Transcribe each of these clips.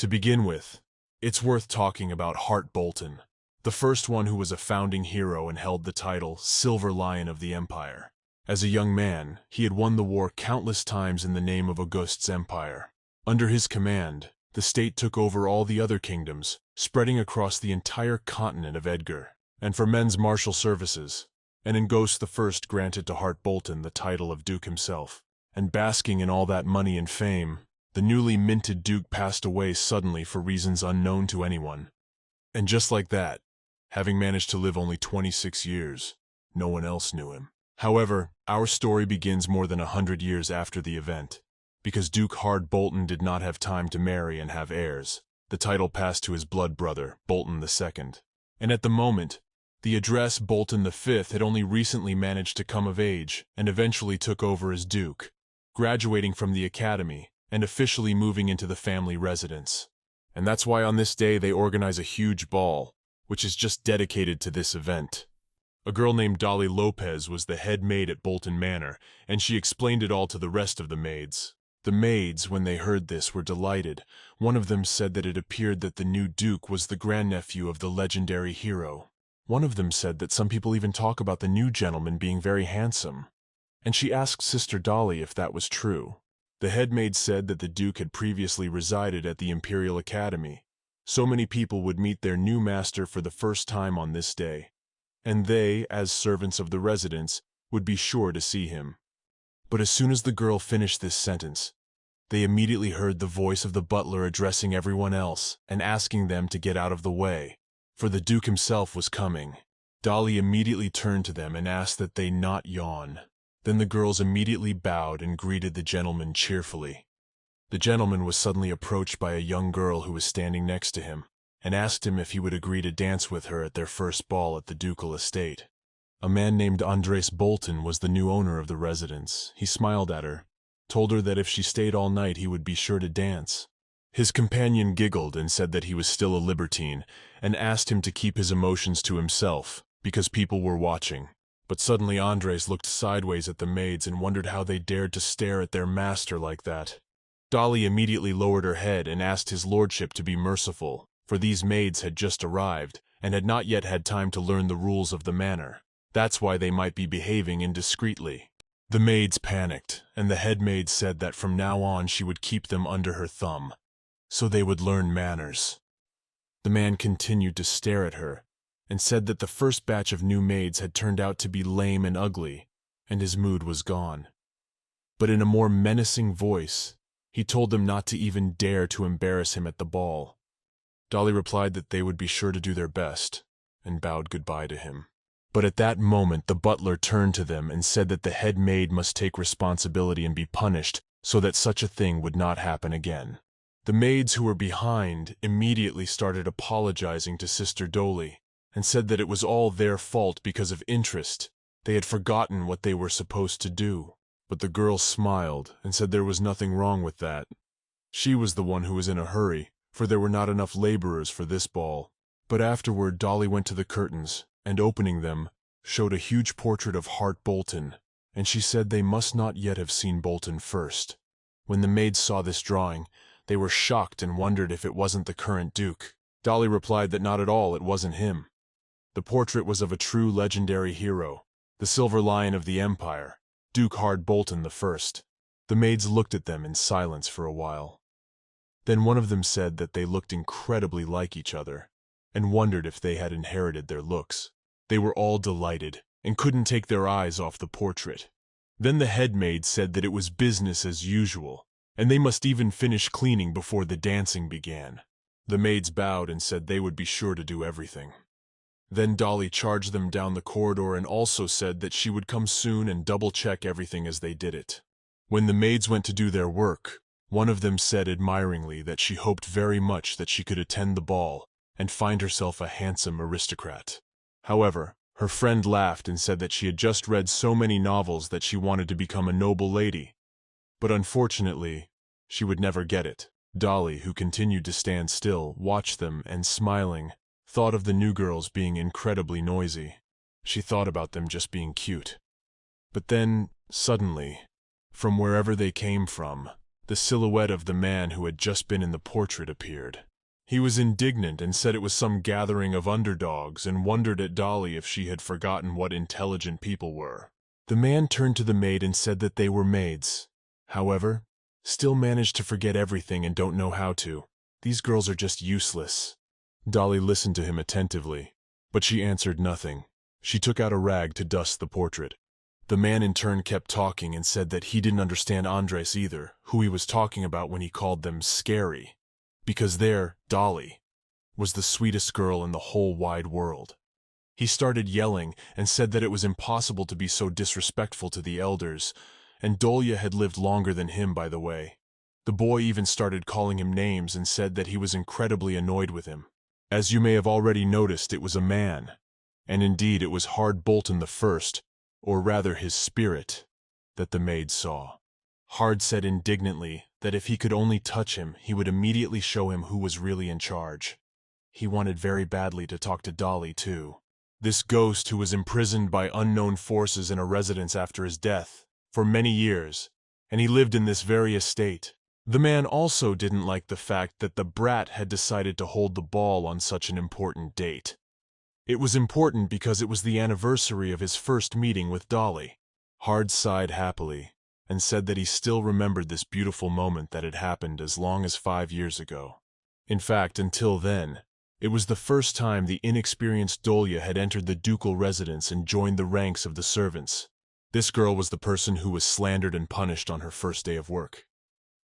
To begin with, it's worth talking about Hart Bolton, the first one who was a founding hero and held the title Silver Lion of the Empire. As a young man, he had won the war countless times in the name of August's empire. Under his command, the state took over all the other kingdoms, spreading across the entire continent of Edgar. And for men's martial services, and August I granted to Hart Bolton the title of Duke himself. And basking in all that money and fame, the newly minted Duke passed away suddenly for reasons unknown to anyone. And just like that, having managed to live only 26 years, no one else knew him. However, our story begins more than 100 years after the event. Because Duke Hart Bolton did not have time to marry and have heirs, the title passed to his blood brother, Bolton II. And at the moment, the address Bolton V had only recently managed to come of age and eventually took over as Duke, graduating from the academy and officially moving into the family residence. And that's why on this day they organize a huge ball, which is just dedicated to this event. A girl named Dolly Lopez was the head maid at Bolton Manor, and she explained it all to the rest of the maids. The maids, when they heard this, were delighted. One of them said that it appeared that the new Duke was the grandnephew of the legendary hero. One of them said that some people even talk about the new gentleman being very handsome. And she asked Sister Dolly if that was true. The head maid said that the Duke had previously resided at the Imperial Academy. So many people would meet their new master for the first time on this day, and they, as servants of the residence, would be sure to see him. But as soon as the girl finished this sentence, they immediately heard the voice of the butler addressing everyone else and asking them to get out of the way, for the Duke himself was coming. Dolly immediately turned to them and asked that they not yawn. Then the girls immediately bowed and greeted the gentleman cheerfully. The gentleman was suddenly approached by a young girl who was standing next to him, and asked him if he would agree to dance with her at their first ball at the ducal estate. A man named Andres Bolton was the new owner of the residence. He smiled at her, told her that if she stayed all night he would be sure to dance. His companion giggled and said that he was still a libertine, and asked him to keep his emotions to himself, because people were watching. But suddenly Andres looked sideways at the maids and wondered how they dared to stare at their master like that. Dolly immediately lowered her head and asked his lordship to be merciful, for these maids had just arrived and had not yet had time to learn the rules of the manor. That's why they might be behaving indiscreetly. The maids panicked, and the head maid said that from now on she would keep them under her thumb, so they would learn manners. The man continued to stare at her, and said that the first batch of new maids had turned out to be lame and ugly, and his mood was gone. But in a more menacing voice, he told them not to even dare to embarrass him at the ball. Dolly replied that they would be sure to do their best, and bowed goodbye to him. But at that moment the butler turned to them and said that the head maid must take responsibility and be punished so that such a thing would not happen again. The maids who were behind immediately started apologizing to Sister Dolly, and said that it was all their fault because of interest. They had forgotten what they were supposed to do. But the girl smiled and said there was nothing wrong with that. She was the one who was in a hurry, for there were not enough laborers for this ball. But afterward Dolly went to the curtains, and opening them, showed a huge portrait of Hart Bolton, and she said they must not yet have seen Bolton first. When the maids saw this drawing, they were shocked and wondered if it wasn't the current Duke. Dolly replied that not at all, it wasn't him. The portrait was of a true legendary hero, the Silver Lion of the Empire, Duke Hart Bolton I. The maids looked at them in silence for a while. Then one of them said that they looked incredibly like each other, and wondered if they had inherited their looks. They were all delighted, and couldn't take their eyes off the portrait. Then the head maid said that it was business as usual, and they must even finish cleaning before the dancing began. The maids bowed and said they would be sure to do everything. Then Dolly charged them down the corridor and also said that she would come soon and double-check everything as they did it. When the maids went to do their work, one of them said admiringly that she hoped very much that she could attend the ball and find herself a handsome aristocrat. However, her friend laughed and said that she had just read so many novels that she wanted to become a noble lady. But unfortunately, she would never get it. Dolly, who continued to stand still, watched them and, smiling, thought of the new girls being incredibly noisy. She thought about them just being cute. But then, suddenly, from wherever they came from, the silhouette of the man who had just been in the portrait appeared. He was indignant and said it was some gathering of underdogs and wondered at Dolly if she had forgotten what intelligent people were. The man turned to the maid and said that they were maids. However, still managed to forget everything and don't know how to. These girls are just useless. Dolly listened to him attentively, but she answered nothing. She took out a rag to dust the portrait. The man in turn kept talking and said that he didn't understand Andres either, who he was talking about when he called them scary. Because there, Dolly, was the sweetest girl in the whole wide world. He started yelling and said that it was impossible to be so disrespectful to the elders, and Dolly had lived longer than him, by the way. The boy even started calling him names and said that he was incredibly annoyed with him. As you may have already noticed, it was a man, and indeed it was Hart Bolton the first, or rather his spirit, that the maid saw. Hart said indignantly that if he could only touch him, he would immediately show him who was really in charge. He wanted very badly to talk to Dolly, too. This ghost who was imprisoned by unknown forces in a residence after his death for many years, and he lived in this very estate. The man also didn't like the fact that the brat had decided to hold the ball on such an important date. It was important because it was the anniversary of his first meeting with Dolly. Hart sighed happily and said that he still remembered this beautiful moment that had happened as long as 5 years ago. In fact, until then, it was the first time the inexperienced Dolly had entered the ducal residence and joined the ranks of the servants. This girl was the person who was slandered and punished on her first day of work.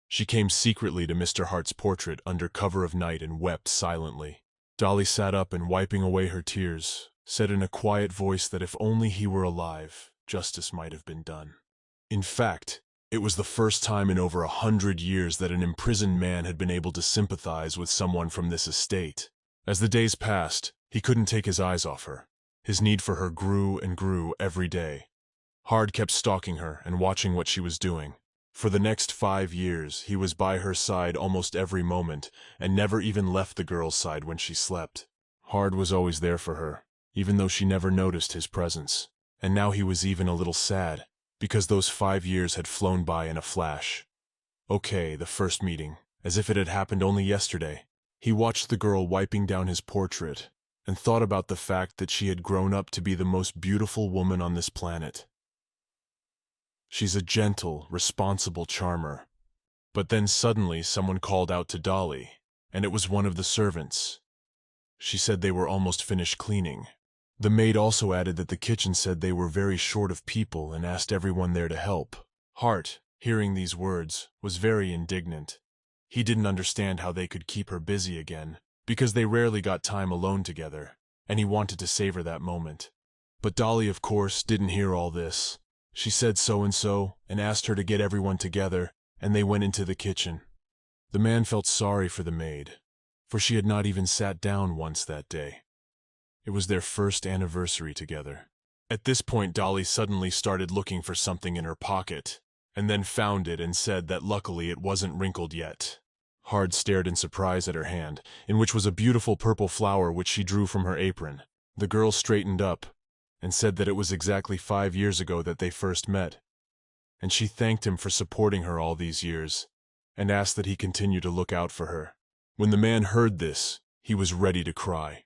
She came secretly to Mr. Hart's portrait under cover of night and wept silently. Dolly sat up and, wiping away her tears, said in a quiet voice that if only he were alive, justice might have been done. In fact, it was the first time in over 100 years that an imprisoned man had been able to sympathize with someone from this estate. As the days passed, he couldn't take his eyes off her. His need for her grew and grew every day. Hart kept stalking her and watching what she was doing. For the next 5 years, he was by her side almost every moment and never even left the girl's side when she slept. Hart was always there for her, even though she never noticed his presence. And now he was even a little sad, because those 5 years had flown by in a flash. Okay, the first meeting, as if it had happened only yesterday. He watched the girl wiping down his portrait and thought about the fact that she had grown up to be the most beautiful woman on this planet. She's a gentle, responsible charmer. But then suddenly someone called out to Dolly, and it was one of the servants. She said they were almost finished cleaning. The maid also added that the kitchen said they were very short of people and asked everyone there to help. Hart, hearing these words, was very indignant. He didn't understand how they could keep her busy again, because they rarely got time alone together, and he wanted to savor that moment. But Dolly, of course, didn't hear all this. She said so and asked her to get everyone together, and they went into the kitchen. The man felt sorry for the maid, for she had not even sat down once that day. It was their first anniversary together. At this point, Dolly suddenly started looking for something in her pocket, and then found it and said that luckily it wasn't wrinkled yet. Hart stared in surprise at her hand, in which was a beautiful purple flower which she drew from her apron. The girl straightened up and said that it was exactly 5 years ago that they first met, and she thanked him for supporting her all these years, and asked that he continue to look out for her. When the man heard this, he was ready to cry.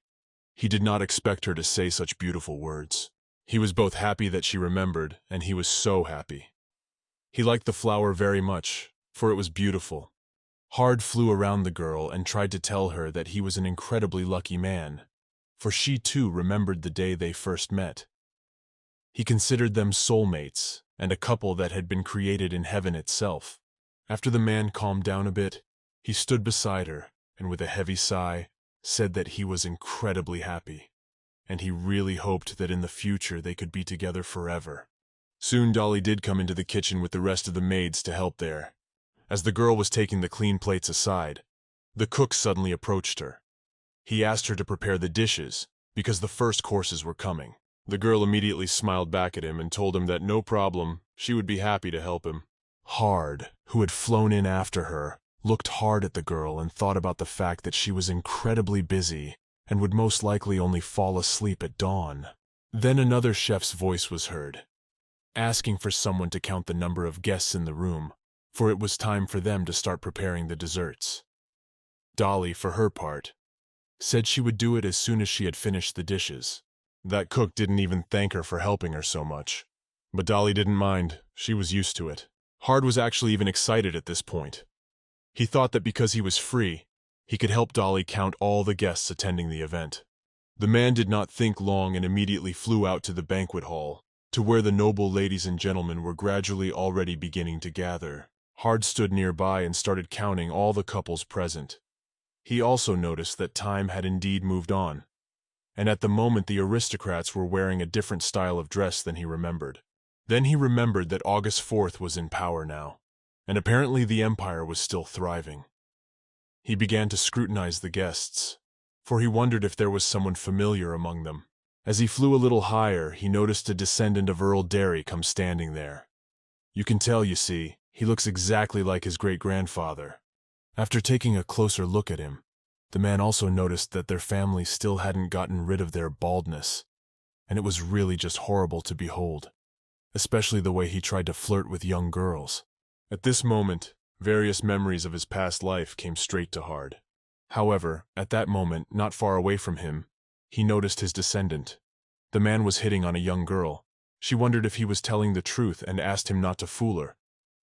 He did not expect her to say such beautiful words. He was both happy that she remembered, and he was so happy. He liked the flower very much, for it was beautiful. Hart flew around the girl and tried to tell her that he was an incredibly lucky man, for she too remembered the day they first met. He considered them soulmates and a couple that had been created in heaven itself. After the man calmed down a bit, he stood beside her and with a heavy sigh said that he was incredibly happy, and he really hoped that in the future they could be together forever. Soon Dolly did come into the kitchen with the rest of the maids to help there. As the girl was taking the clean plates aside, the cook suddenly approached her. He asked her to prepare the dishes, because the first courses were coming. The girl immediately smiled back at him and told him that no problem, she would be happy to help him. Hart, who had flown in after her, looked hard at the girl and thought about the fact that she was incredibly busy and would most likely only fall asleep at dawn. Then another chef's voice was heard, asking for someone to count the number of guests in the room, for it was time for them to start preparing the desserts. Dolly, for her part, said she would do it as soon as she had finished the dishes. That cook didn't even thank her for helping her so much. But Dolly didn't mind, she was used to it. Hart was actually even excited at this point. He thought that because he was free, he could help Dolly count all the guests attending the event. The man did not think long and immediately flew out to the banquet hall, to where the noble ladies and gentlemen were gradually already beginning to gather. Hart stood nearby and started counting all the couples present. He also noticed that time had indeed moved on, and at the moment the aristocrats were wearing a different style of dress than he remembered. Then he remembered that August 4th was in power now, and apparently the empire was still thriving. He began to scrutinize the guests, for he wondered if there was someone familiar among them. As he flew a little higher, he noticed a descendant of Earl Derry come standing there. You can tell, you see, he looks exactly like his great-grandfather. After taking a closer look at him, the man also noticed that their family still hadn't gotten rid of their baldness, and it was really just horrible to behold, especially the way he tried to flirt with young girls. At this moment, various memories of his past life came straight to Hart. However, at that moment, not far away from him, he noticed his descendant. The man was hitting on a young girl. She wondered if he was telling the truth and asked him not to fool her,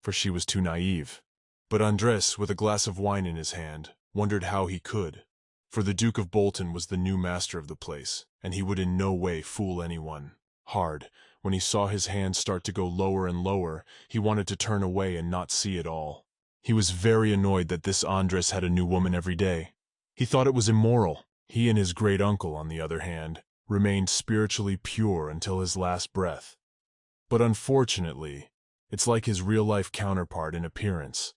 for she was too naive. But Andres, with a glass of wine in his hand, wondered how he could, for the Duke of Bolton was the new master of the place, and he would in no way fool anyone. Hart, when he saw his hand start to go lower and lower, he wanted to turn away and not see it all. He was very annoyed that this Andres had a new woman every day. He thought it was immoral. He and his great-uncle, on the other hand, remained spiritually pure until his last breath. But unfortunately, it's like his real-life counterpart in appearance.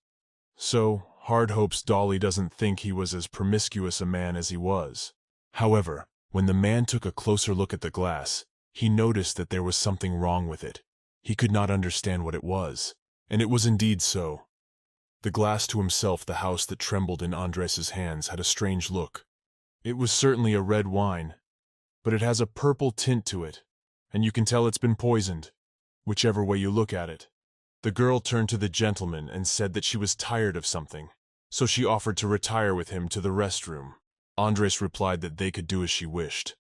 So, Hart hopes Dolly doesn't think he was as promiscuous a man as he was. However, when the man took a closer look at the glass, he noticed that there was something wrong with it. He could not understand what it was, and it was indeed so. The glass to himself, the house that trembled in Andres's hands, had a strange look. It was certainly a red wine, but it has a purple tint to it, and you can tell it's been poisoned, whichever way you look at it. The girl turned to the gentleman and said that she was tired of something, so she offered to retire with him to the restroom. Andres replied that they could do as she wished.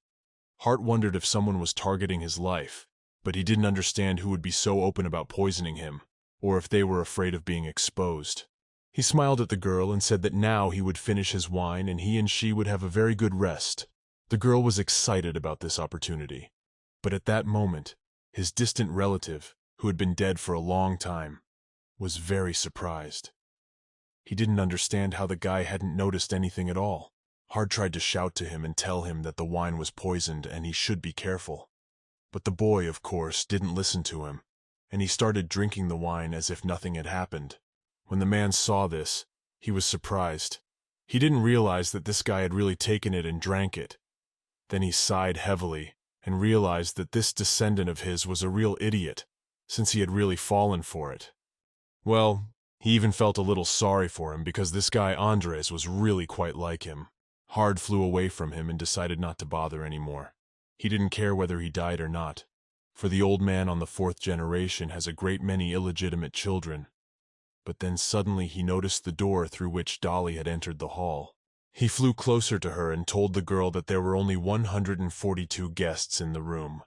Hart wondered if someone was targeting his life, but he didn't understand who would be so open about poisoning him, or if they were afraid of being exposed. He smiled at the girl and said that now he would finish his wine and he and she would have a very good rest. The girl was excited about this opportunity, but at that moment, his distant relative, who had been dead for a long time, was very surprised. He didn't understand how the guy hadn't noticed anything at all. Hart tried to shout to him and tell him that the wine was poisoned and he should be careful. But the boy, of course, didn't listen to him, and he started drinking the wine as if nothing had happened. When the man saw this, he was surprised. He didn't realize that this guy had really taken it and drank it. Then he sighed heavily and realized that this descendant of his was a real idiot, since he had really fallen for it. Well, he even felt a little sorry for him because this guy Andres was really quite like him. Hart flew away from him and decided not to bother anymore. He didn't care whether he died or not, for the old man on the 4th generation has a great many illegitimate children. But then suddenly he noticed the door through which Dolly had entered the hall. He flew closer to her and told the girl that there were only 142 guests in the room.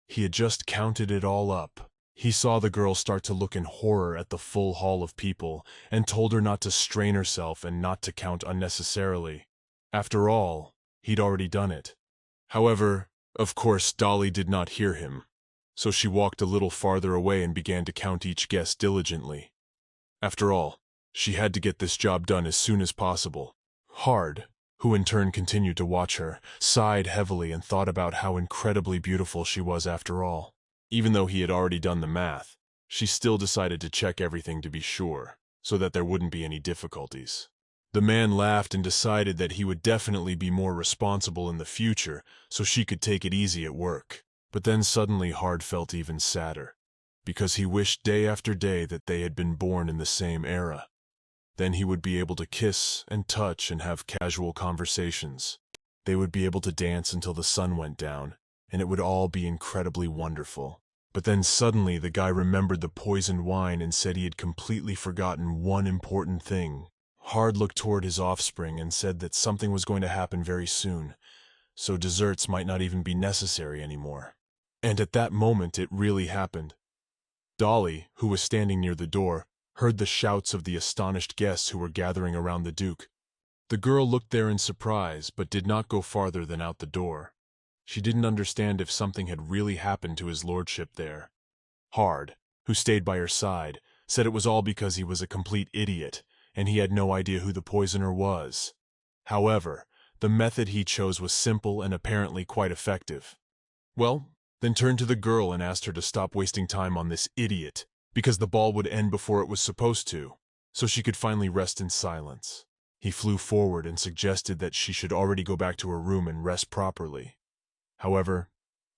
He had just counted it all up. He saw the girl start to look in horror at the full hall of people and told her not to strain herself and not to count unnecessarily. After all, he'd already done it. However, of course, Dolly did not hear him, so she walked a little farther away and began to count each guest diligently. After all, she had to get this job done as soon as possible. Hart, who in turn continued to watch her, sighed heavily and thought about how incredibly beautiful she was after all. Even though he had already done the math, she still decided to check everything to be sure, so that there wouldn't be any difficulties. The man laughed and decided that he would definitely be more responsible in the future so she could take it easy at work. But then suddenly Hart felt even sadder, because he wished day after day that they had been born in the same era. Then he would be able to kiss and touch and have casual conversations. They would be able to dance until the sun went down, and it would all be incredibly wonderful. But then suddenly the guy remembered the poisoned wine and said he had completely forgotten one important thing. Hart looked toward his offspring and said that something was going to happen very soon, so desserts might not even be necessary anymore. And at that moment it really happened. Dolly, who was standing near the door, heard the shouts of the astonished guests who were gathering around the Duke. The girl looked there in surprise, but did not go farther than out the door. She didn't understand if something had really happened to his lordship there. Hart, who stayed by her side, said it was all because he was a complete idiot, and he had no idea who the poisoner was. However, the method he chose was simple and apparently quite effective. Well, then turned to the girl and asked her to stop wasting time on this idiot, because the ball would end before it was supposed to, so she could finally rest in silence. He flew forward and suggested that she should already go back to her room and rest properly. However,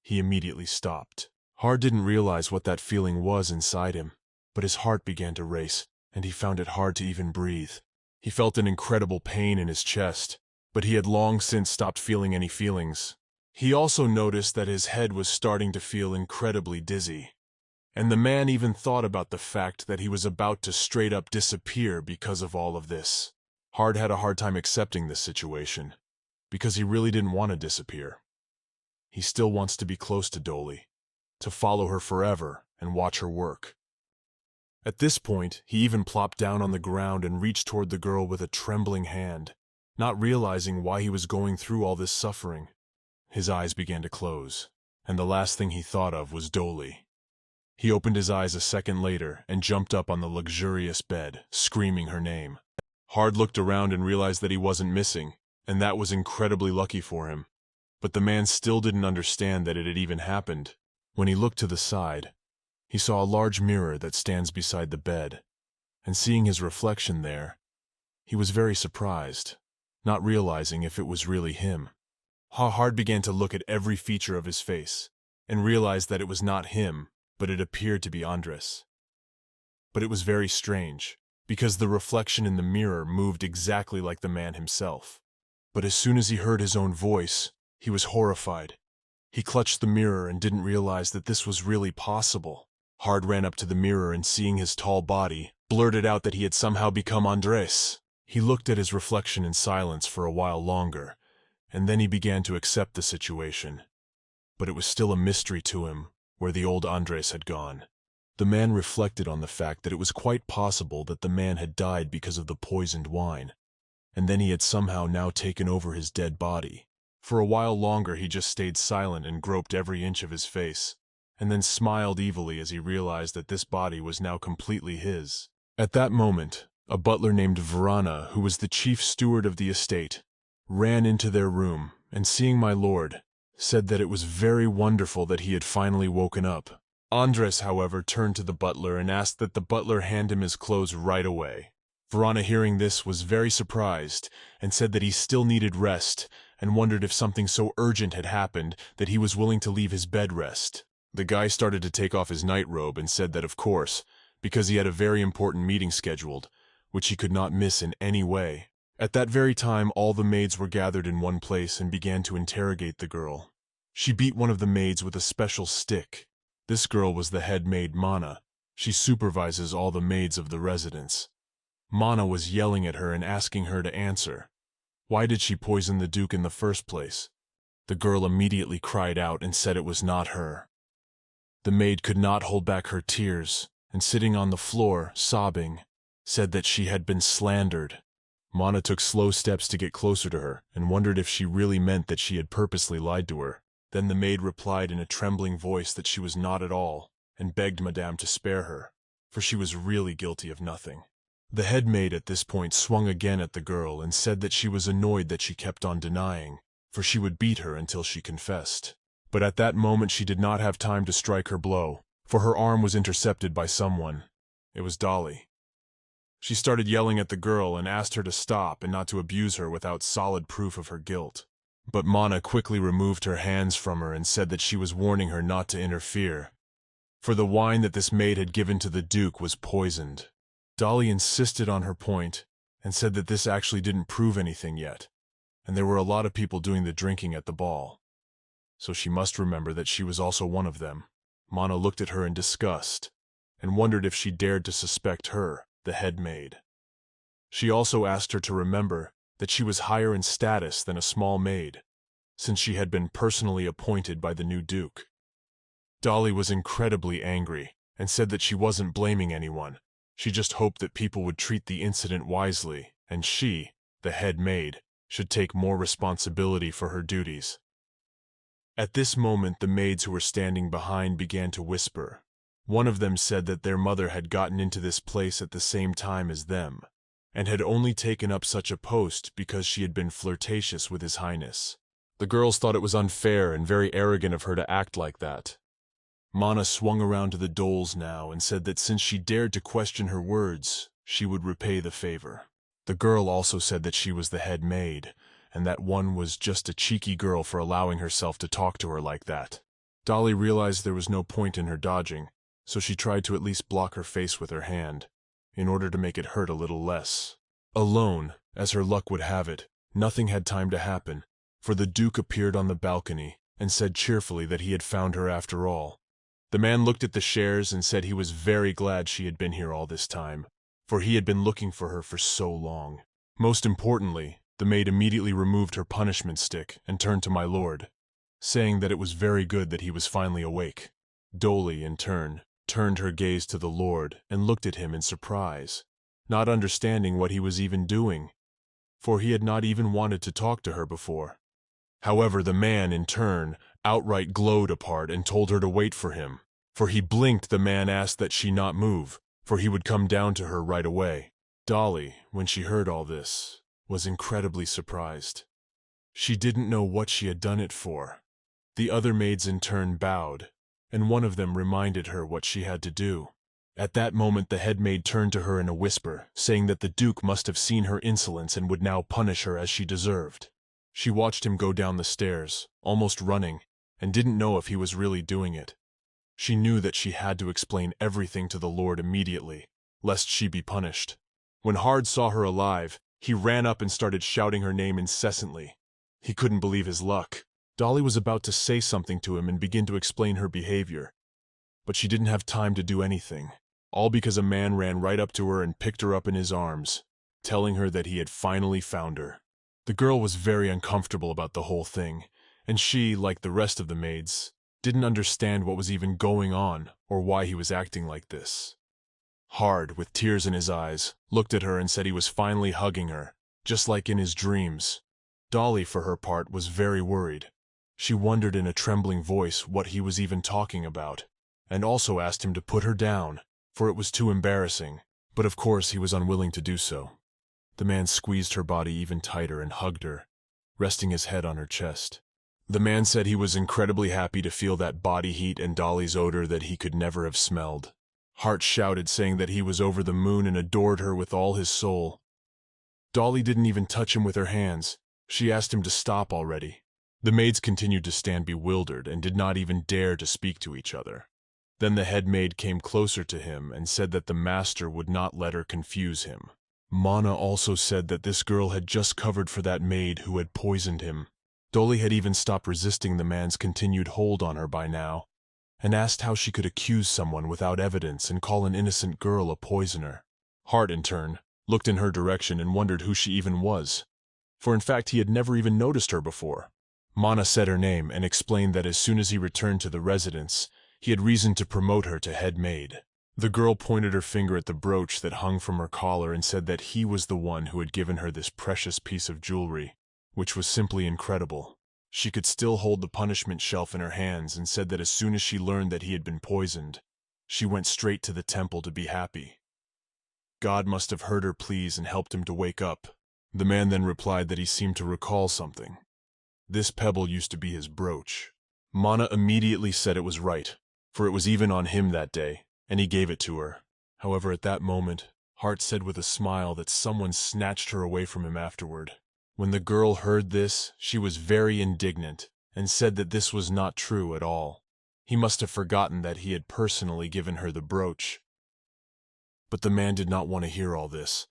he immediately stopped. Hart didn't realize what that feeling was inside him, but his heart began to race, and he found it hard to even breathe. He felt an incredible pain in his chest, but he had long since stopped feeling any feelings. He also noticed that his head was starting to feel incredibly dizzy. And the man even thought about the fact that he was about to straight up disappear because of all of this. Hart had a hard time accepting this situation, because he really didn't want to disappear. He still wants to be close to Dolly, to follow her forever and watch her work. At this point, he even plopped down on the ground and reached toward the girl with a trembling hand, not realizing why he was going through all this suffering. His eyes began to close, and the last thing he thought of was Dolly. He opened his eyes a second later and jumped up on the luxurious bed, screaming her name. Hart looked around and realized that he wasn't missing, and that was incredibly lucky for him. But the man still didn't understand that it had even happened. When he looked to the side, he saw a large mirror that stands beside the bed, and seeing his reflection there, he was very surprised, not realizing if it was really him. Hart began to look at every feature of his face, and realized that it was not him, but it appeared to be Andres. But it was very strange, because the reflection in the mirror moved exactly like the man himself. But as soon as he heard his own voice, he was horrified. He clutched the mirror and didn't realize that this was really possible. Hart ran up to the mirror and seeing his tall body, blurted out that he had somehow become Andres. He looked at his reflection in silence for a while longer, and then he began to accept the situation. But it was still a mystery to him where the old Andres had gone. The man reflected on the fact that it was quite possible that the man had died because of the poisoned wine, and then he had somehow now taken over his dead body. For a while longer he just stayed silent and groped every inch of his face, and then smiled evilly as he realized that this body was now completely his. At that moment, a butler named Verona, who was the chief steward of the estate, ran into their room, and seeing my lord, said that it was very wonderful that he had finally woken up. Andres, however, turned to the butler and asked that the butler hand him his clothes right away. Verona, hearing this, was very surprised, and said that he still needed rest, and wondered if something so urgent had happened that he was willing to leave his bed rest. The guy started to take off his nightrobe and said that of course, because he had a very important meeting scheduled, which he could not miss in any way. At that very time, all the maids were gathered in one place and began to interrogate the girl. She beat one of the maids with a special stick. This girl was the head maid, Mana. She supervises all the maids of the residence. Mana was yelling at her and asking her to answer. Why did she poison the Duke in the first place? The girl immediately cried out and said it was not her. The maid could not hold back her tears, and sitting on the floor, sobbing, said that she had been slandered. Mana took slow steps to get closer to her and wondered if she really meant that she had purposely lied to her. Then the maid replied in a trembling voice that she was not at all, and begged Madame to spare her, for she was really guilty of nothing. The head maid at this point swung again at the girl and said that she was annoyed that she kept on denying, for she would beat her until she confessed. But at that moment she did not have time to strike her blow, for her arm was intercepted by someone. It was Dolly. She started yelling at the girl and asked her to stop and not to abuse her without solid proof of her guilt. But Mana quickly removed her hands from her and said that she was warning her not to interfere, for the wine that this maid had given to the Duke was poisoned. Dolly insisted on her point and said that this actually didn't prove anything yet, and there were a lot of people doing the drinking at the ball, so she must remember that she was also one of them. Mana looked at her in disgust and wondered if she dared to suspect her, the head maid. She also asked her to remember that she was higher in status than a small maid, since she had been personally appointed by the new duke. Dolly was incredibly angry and said that she wasn't blaming anyone. She just hoped that people would treat the incident wisely, and she, the head maid, should take more responsibility for her duties. At this moment, the maids who were standing behind began to whisper. One of them said that their mother had gotten into this place at the same time as them, and had only taken up such a post because she had been flirtatious with His Highness. The girls thought it was unfair and very arrogant of her to act like that. Mana swung around to the dolls now and said that since she dared to question her words, she would repay the favor. The girl also said that she was the head maid, and that one was just a cheeky girl for allowing herself to talk to her like that. Dolly realized there was no point in her dodging, so she tried to at least block her face with her hand, in order to make it hurt a little less. Alone, as her luck would have it, nothing had time to happen, for the Duke appeared on the balcony and said cheerfully that he had found her after all. The man looked at the shares and said he was very glad she had been here all this time, for he had been looking for her for so long. Most importantly, the maid immediately removed her punishment stick and turned to my lord, saying that it was very good that he was finally awake. Dolly, in turn, turned her gaze to the lord and looked at him in surprise, not understanding what he was even doing, for he had not even wanted to talk to her before. However, the man, in turn, outright glowed apart and told her to wait for him, for he blinked. The man asked that she not move, for he would come down to her right away. Dolly, when she heard all this, was incredibly surprised. She didn't know what she had done it for. The other maids in turn bowed, and one of them reminded her what she had to do. At that moment the head maid turned to her in a whisper, saying that the Duke must have seen her insolence and would now punish her as she deserved. She watched him go down the stairs, almost running, and didn't know if he was really doing it. She knew that she had to explain everything to the lord immediately, lest she be punished. When Hart saw her alive, he ran up and started shouting her name incessantly. He couldn't believe his luck. Dolly was about to say something to him and begin to explain her behavior, but she didn't have time to do anything, all because a man ran right up to her and picked her up in his arms, telling her that he had finally found her. The girl was very uncomfortable about the whole thing, and she, like the rest of the maids, didn't understand what was even going on or why he was acting like this. Hart, with tears in his eyes, looked at her and said he was finally hugging her, just like in his dreams. Dolly, for her part, was very worried. She wondered in a trembling voice what he was even talking about, and also asked him to put her down, for it was too embarrassing, but of course he was unwilling to do so. The man squeezed her body even tighter and hugged her, resting his head on her chest. The man said he was incredibly happy to feel that body heat and Dolly's odor that he could never have smelled. Hart shouted, saying that he was over the moon and adored her with all his soul. Dolly didn't even touch him with her hands. She asked him to stop already. The maids continued to stand bewildered and did not even dare to speak to each other. Then the head maid came closer to him and said that the master would not let her confuse him. Mana also said that this girl had just covered for that maid who had poisoned him. Dolly had even stopped resisting the man's continued hold on her by now, and asked how she could accuse someone without evidence and call an innocent girl a poisoner. Hart, in turn, looked in her direction and wondered who she even was, for in fact he had never even noticed her before. Mana said her name and explained that as soon as he returned to the residence, he had reason to promote her to head maid. The girl pointed her finger at the brooch that hung from her collar and said that he was the one who had given her this precious piece of jewelry, which was simply incredible. She could still hold the punishment shelf in her hands and said that as soon as she learned that he had been poisoned, she went straight to the temple to be happy. God must have heard her pleas and helped him to wake up. The man then replied that he seemed to recall something. This pebble used to be his brooch. Mana immediately said it was right, for it was even on him that day, and he gave it to her. However, at that moment, Hart said with a smile that someone snatched her away from him afterward. When the girl heard this, she was very indignant and said that this was not true at all. He must have forgotten that he had personally given her the brooch. But the man did not want to hear all this,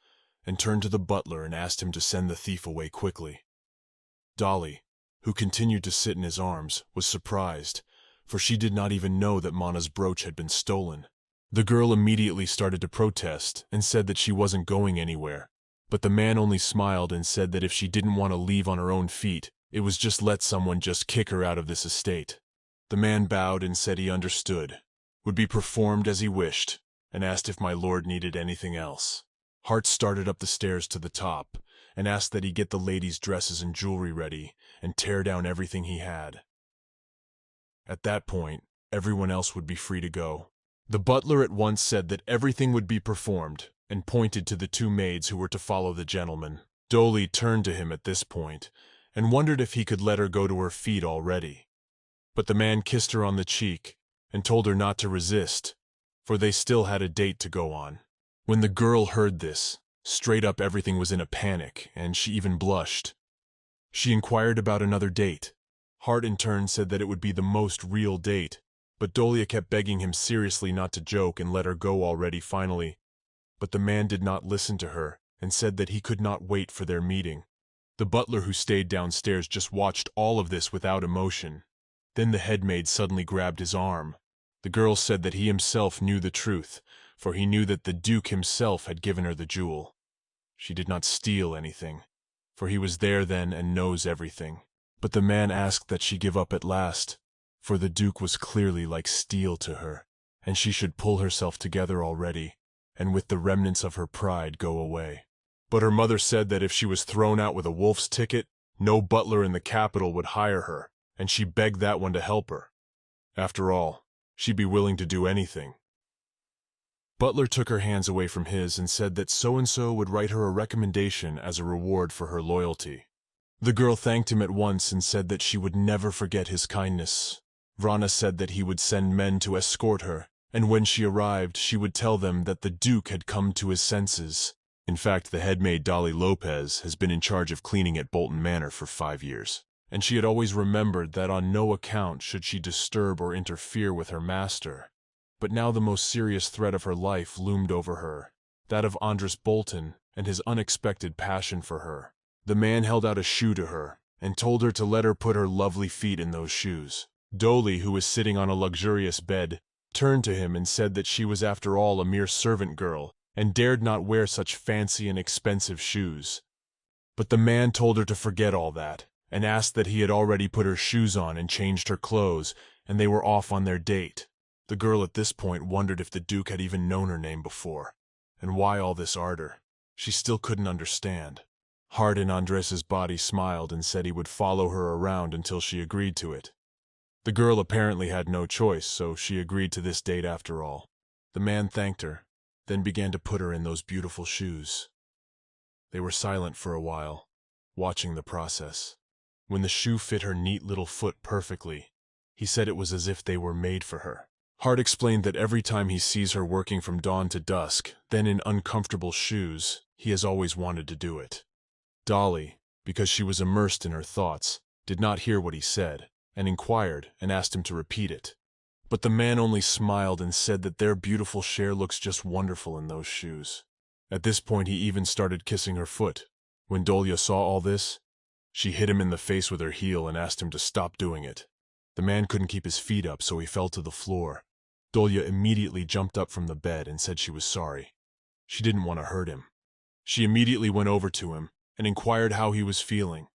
and turned to the butler and asked him to send the thief away quickly. Dolly, who continued to sit in his arms, was surprised, for she did not even know that Mana's brooch had been stolen. The girl immediately started to protest and said that she wasn't going anywhere, but the man only smiled and said that if she didn't want to leave on her own feet, it was just let someone just kick her out of this estate. The man bowed and said he understood, would be performed as he wished, and asked if my lord needed anything else. Hart started up the stairs to the top and asked that he get the ladies' dresses and jewelry ready and tear down everything he had. At that point, everyone else would be free to go. The butler at once said that everything would be performed and pointed to the two maids who were to follow the gentleman. Dolly turned to him at this point and wondered if he could let her go to her feet already. But the man kissed her on the cheek and told her not to resist, for they still had a date to go on. When the girl heard this, straight up everything was in a panic, and she even blushed. She inquired about another date. Hart in turn said that it would be the most real date, but Dolly kept begging him seriously not to joke and let her go already finally. But the man did not listen to her and said that he could not wait for their meeting. The butler who stayed downstairs just watched all of this without emotion. Then the head maid suddenly grabbed his arm. The girl said that he himself knew the truth, for he knew that the Duke himself had given her the jewel. She did not steal anything, for he was there then and knows everything. But the man asked that she give up at last, for the Duke was clearly like steel to her, and she should pull herself together already, and with the remnants of her pride go away. But her mother said that if she was thrown out with a wolf's ticket, no butler in the capital would hire her, and she begged that one to help her. After all, she'd be willing to do anything. Butler took her hands away from his and said that so-and-so would write her a recommendation as a reward for her loyalty. The girl thanked him at once and said that she would never forget his kindness. Vrana said that he would send men to escort her, and when she arrived, she would tell them that the Duke had come to his senses. In fact, the head maid Dolly Lopez has been in charge of cleaning at Bolton Manor for 5 years, and she had always remembered that on no account should she disturb or interfere with her master. But now the most serious threat of her life loomed over her, that of Andras Bolton and his unexpected passion for her. The man held out a shoe to her and told her to let her put her lovely feet in those shoes. Dolly, who was sitting on a luxurious bed, turned to him and said that she was after all a mere servant girl and dared not wear such fancy and expensive shoes. But the man told her to forget all that and asked that he had already put her shoes on and changed her clothes, and they were off on their date. The girl at this point wondered if the Duke had even known her name before, and why all this ardor. She still couldn't understand. Hart in Andres's body smiled and said he would follow her around until she agreed to it. The girl apparently had no choice, so she agreed to this date after all. The man thanked her, then began to put her in those beautiful shoes. They were silent for a while, watching the process. When the shoe fit her neat little foot perfectly, he said it was as if they were made for her. Hart explained that every time he sees her working from dawn to dusk, then in uncomfortable shoes, he has always wanted to do it. Dolly, because she was immersed in her thoughts, did not hear what he said, and inquired and asked him to repeat it. But the man only smiled and said that their beautiful share looks just wonderful in those shoes. At this point he even started kissing her foot. When Dolly saw all this, she hit him in the face with her heel and asked him to stop doing it. The man couldn't keep his feet up, so he fell to the floor. Dolly immediately jumped up from the bed and said she was sorry. She didn't want to hurt him. She immediately went over to him and inquired how he was feeling.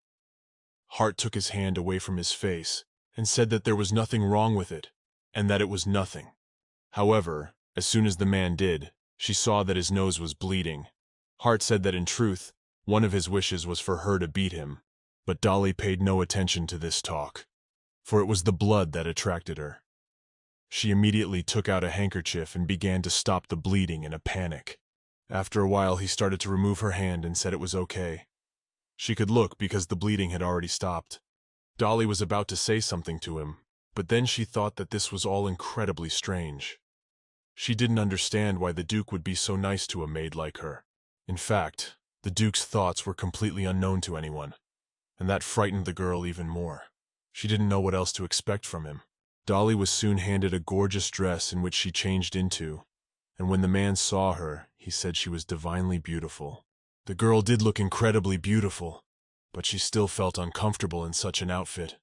Hart took his hand away from his face and said that there was nothing wrong with it, and that it was nothing. However, as soon as the man did, she saw that his nose was bleeding. Hart said that in truth, one of his wishes was for her to beat him, but Dolly paid no attention to this talk, for it was the blood that attracted her. She immediately took out a handkerchief and began to stop the bleeding in a panic. After a while he started to remove her hand and said it was okay. She could look because the bleeding had already stopped. Dolly was about to say something to him, but then she thought that this was all incredibly strange. She didn't understand why the Duke would be so nice to a maid like her. In fact, the Duke's thoughts were completely unknown to anyone, and that frightened the girl even more. She didn't know what else to expect from him. Dolly was soon handed a gorgeous dress in which she changed into, and when the man saw her, he said she was divinely beautiful. The girl did look incredibly beautiful, but she still felt uncomfortable in such an outfit,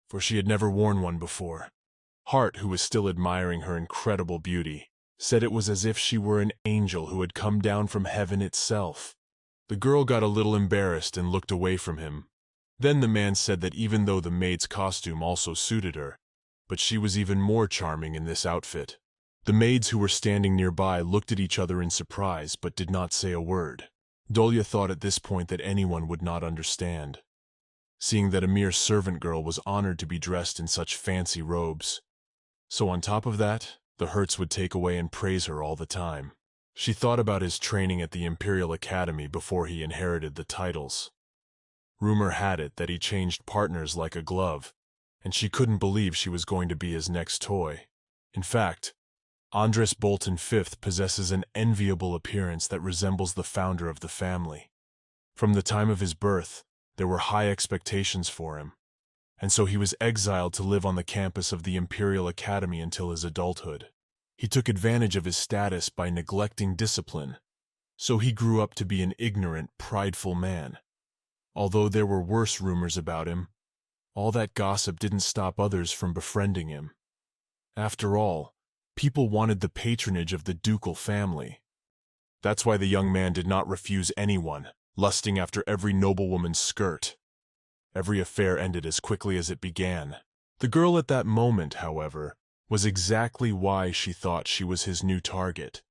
for she had never worn one before. Hart, who was still admiring her incredible beauty, said it was as if she were an angel who had come down from heaven itself. The girl got a little embarrassed and looked away from him. Then the man said that even though the maid's costume also suited her, but she was even more charming in this outfit. The maids who were standing nearby looked at each other in surprise but did not say a word. Dolly thought at this point that anyone would not understand, seeing that a mere servant girl was honored to be dressed in such fancy robes. So on top of that, the Hertz would take away and praise her all the time. She thought about his training at the Imperial Academy before he inherited the titles. Rumor had it that he changed partners like a glove, and she couldn't believe she was going to be his next toy. In fact, Andres Bolton V possesses an enviable appearance that resembles the founder of the family. From the time of his birth, there were high expectations for him, and so he was exiled to live on the campus of the Imperial Academy until his adulthood. He took advantage of his status by neglecting discipline, so he grew up to be an ignorant, prideful man. Although there were worse rumors about him, all that gossip didn't stop others from befriending him. After all, people wanted the patronage of the ducal family. That's why the young man did not refuse anyone, lusting after every noblewoman's skirt. Every affair ended as quickly as it began. The girl at that moment, however, was exactly why she thought she was his new target.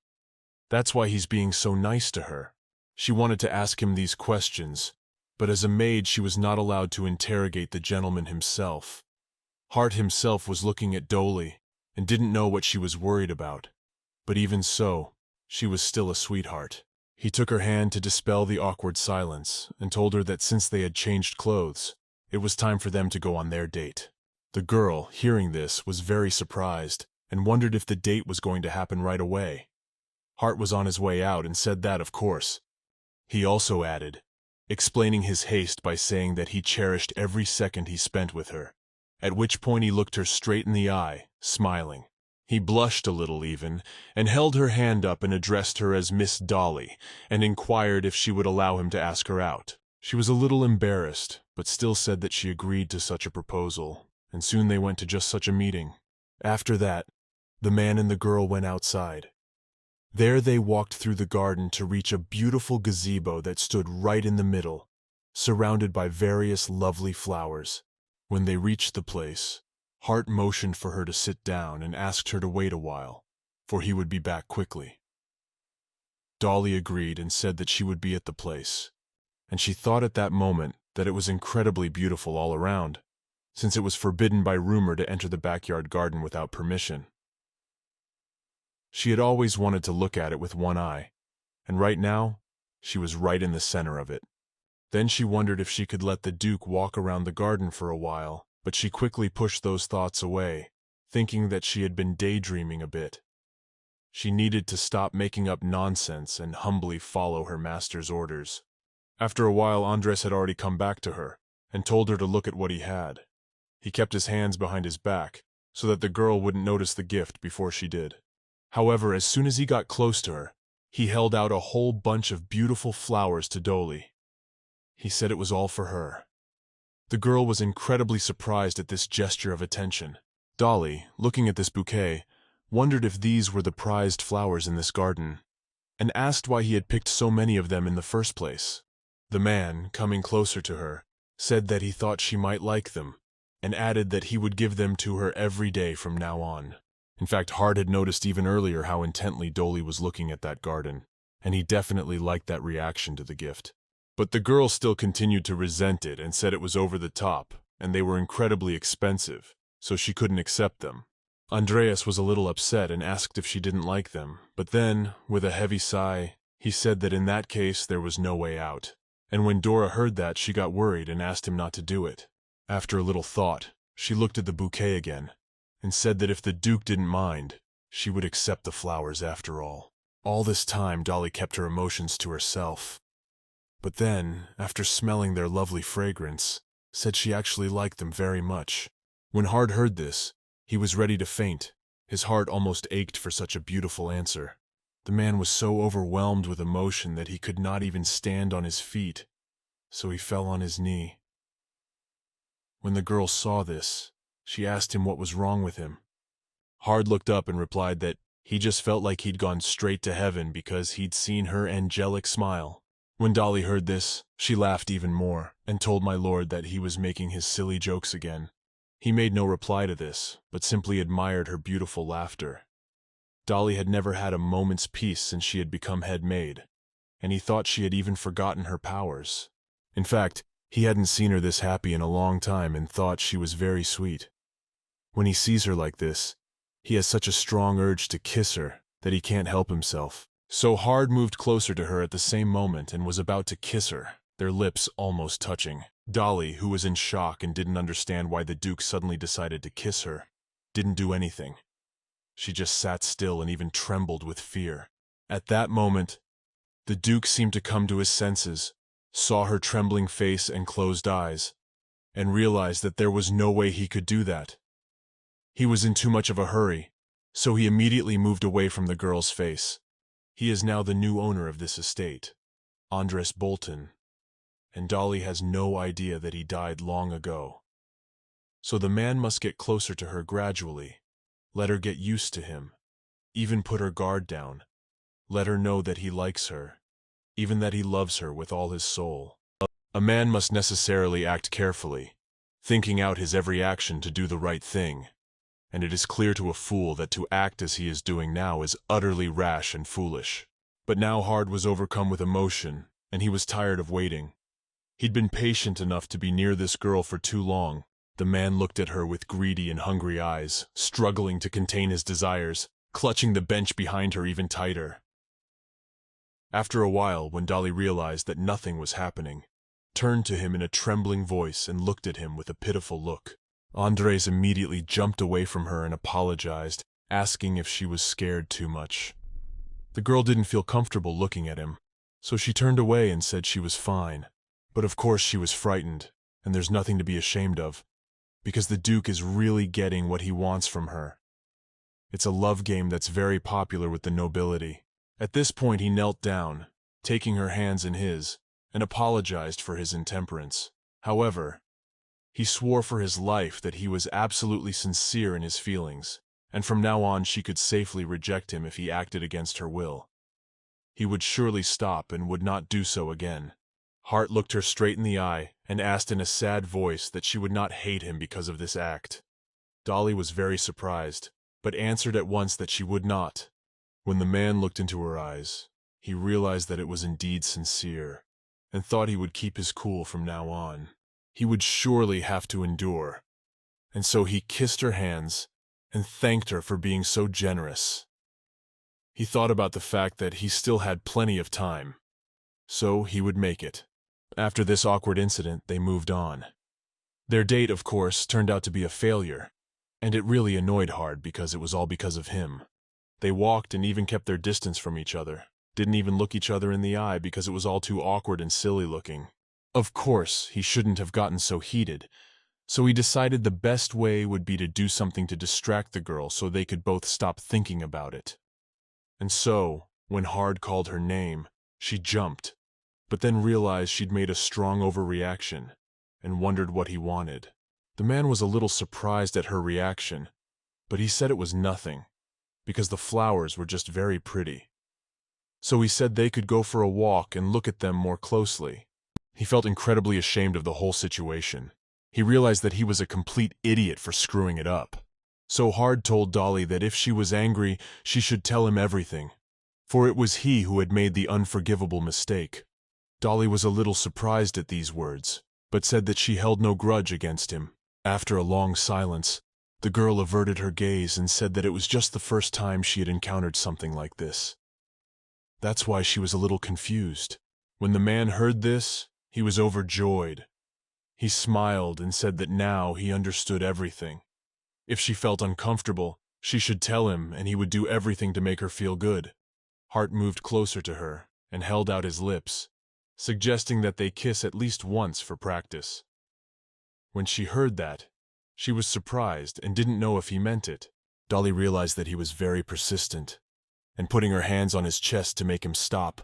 That's why he's being so nice to her. She wanted to ask him these questions, but as a maid she was not allowed to interrogate the gentleman himself. Hart himself was looking at Dolly and didn't know what she was worried about. But even so, she was still a sweetheart. He took her hand to dispel the awkward silence and told her that since they had changed clothes, it was time for them to go on their date. The girl, hearing this, was very surprised and wondered if the date was going to happen right away. Hart was on his way out and said that, of course. He also added, explaining his haste by saying that he cherished every second he spent with her, at which point he looked her straight in the eye, smiling. He blushed a little even, and held her hand up and addressed her as Miss Dolly, and inquired if she would allow him to ask her out. She was a little embarrassed, but still said that she agreed to such a proposal, and soon they went to just such a meeting. After that, the man and the girl went outside. There they walked through the garden to reach a beautiful gazebo that stood right in the middle, surrounded by various lovely flowers. When they reached the place, Hart motioned for her to sit down and asked her to wait a while, for he would be back quickly. Dolly agreed and said that she would be at the place, and she thought at that moment that it was incredibly beautiful all around, since it was forbidden by rumor to enter the backyard garden without permission. She had always wanted to look at it with one eye, and right now, she was right in the center of it. Then she wondered if she could let the Duke walk around the garden for a while, but she quickly pushed those thoughts away, thinking that she had been daydreaming a bit. She needed to stop making up nonsense and humbly follow her master's orders. After a while, Andres had already come back to her and told her to look at what he had. He kept his hands behind his back so that the girl wouldn't notice the gift before she did. However, as soon as he got close to her, he held out a whole bunch of beautiful flowers to Dolly. He said it was all for her. The girl was incredibly surprised at this gesture of attention. Dolly, looking at this bouquet, wondered if these were the prized flowers in this garden, and asked why he had picked so many of them in the first place. The man, coming closer to her, said that he thought she might like them, and added that he would give them to her every day from now on. In fact, Hart had noticed even earlier how intently Dolly was looking at that garden, and he definitely liked that reaction to the gift. But the girl still continued to resent it and said it was over the top, and they were incredibly expensive, so she couldn't accept them. Andreas was a little upset and asked if she didn't like them, but then, with a heavy sigh, he said that in that case there was no way out. And when Dora heard that, she got worried and asked him not to do it. After a little thought, she looked at the bouquet again, and said that if the Duke didn't mind, she would accept the flowers after all. All this time, Dolly kept her emotions to herself. But then, after smelling their lovely fragrance, said she actually liked them very much. When Hart heard this, he was ready to faint. His heart almost ached for such a beautiful answer. The man was so overwhelmed with emotion that he could not even stand on his feet, so he fell on his knee. When the girl saw this, she asked him what was wrong with him. Hart looked up and replied that he just felt like he'd gone straight to heaven because he'd seen her angelic smile. When Dolly heard this, she laughed even more and told my lord that he was making his silly jokes again. He made no reply to this, but simply admired her beautiful laughter. Dolly had never had a moment's peace since she had become head maid, and he thought she had even forgotten her powers. In fact, he hadn't seen her this happy in a long time and thought she was very sweet. When he sees her like this, he has such a strong urge to kiss her that he can't help himself. So Hart moved closer to her at the same moment and was about to kiss her, their lips almost touching. Dolly, who was in shock and didn't understand why the Duke suddenly decided to kiss her, didn't do anything. She just sat still and even trembled with fear. At that moment, the Duke seemed to come to his senses, saw her trembling face and closed eyes, and realized that there was no way he could do that. He was in too much of a hurry, so he immediately moved away from the girl's face. He is now the new owner of this estate, Andres Bolton, and Dolly has no idea that he died long ago. So the man must get closer to her gradually, let her get used to him, even put her guard down, let her know that he likes her, even that he loves her with all his soul. A man must necessarily act carefully, thinking out his every action to do the right thing, and it is clear to a fool that to act as he is doing now is utterly rash and foolish. But now Hart was overcome with emotion, and he was tired of waiting. He'd been patient enough to be near this girl for too long. The man looked at her with greedy and hungry eyes, struggling to contain his desires, clutching the bench behind her even tighter. After a while, when Dolly realized that nothing was happening, turned to him in a trembling voice and looked at him with a pitiful look. Andres immediately jumped away from her and apologized, asking if she was scared too much. The girl didn't feel comfortable looking at him, so she turned away and said she was fine. But of course she was frightened, and there's nothing to be ashamed of, because the Duke is really getting what he wants from her. It's a love game that's very popular with the nobility. At this point he knelt down, taking her hands in his, and apologized for his intemperance. However, he swore for his life that he was absolutely sincere in his feelings, and from now on she could safely reject him if he acted against her will. He would surely stop and would not do so again. Hart looked her straight in the eye and asked in a sad voice that she would not hate him because of this act. Dolly was very surprised, but answered at once that she would not. When the man looked into her eyes, he realized that it was indeed sincere, and thought he would keep his cool from now on. He would surely have to endure, and so he kissed her hands and thanked her for being so generous. He thought about the fact that he still had plenty of time, so he would make it. After this awkward incident, they moved on. Their date, of course, turned out to be a failure, and it really annoyed Hart because it was all because of him. They walked and even kept their distance from each other, didn't even look each other in the eye because it was all too awkward and silly looking. Of course, he shouldn't have gotten so heated, so he decided the best way would be to do something to distract the girl so they could both stop thinking about it. And so, when Hart called her name, she jumped, but then realized she'd made a strong overreaction and wondered what he wanted. The man was a little surprised at her reaction, but he said it was nothing, because the flowers were just very pretty. So he said they could go for a walk and look at them more closely. He felt incredibly ashamed of the whole situation. He realized that he was a complete idiot for screwing it up. So Hart told Dolly that if she was angry, she should tell him everything, for it was he who had made the unforgivable mistake. Dolly was a little surprised at these words, but said that she held no grudge against him. After a long silence, the girl averted her gaze and said that it was just the first time she had encountered something like this. That's why she was a little confused. When the man heard this, he was overjoyed. He smiled and said that now he understood everything. If she felt uncomfortable, she should tell him and he would do everything to make her feel good. Hart moved closer to her and held out his lips, suggesting that they kiss at least once for practice. When she heard that, she was surprised and didn't know if he meant it. Dolly realized that he was very persistent, and putting her hands on his chest to make him stop,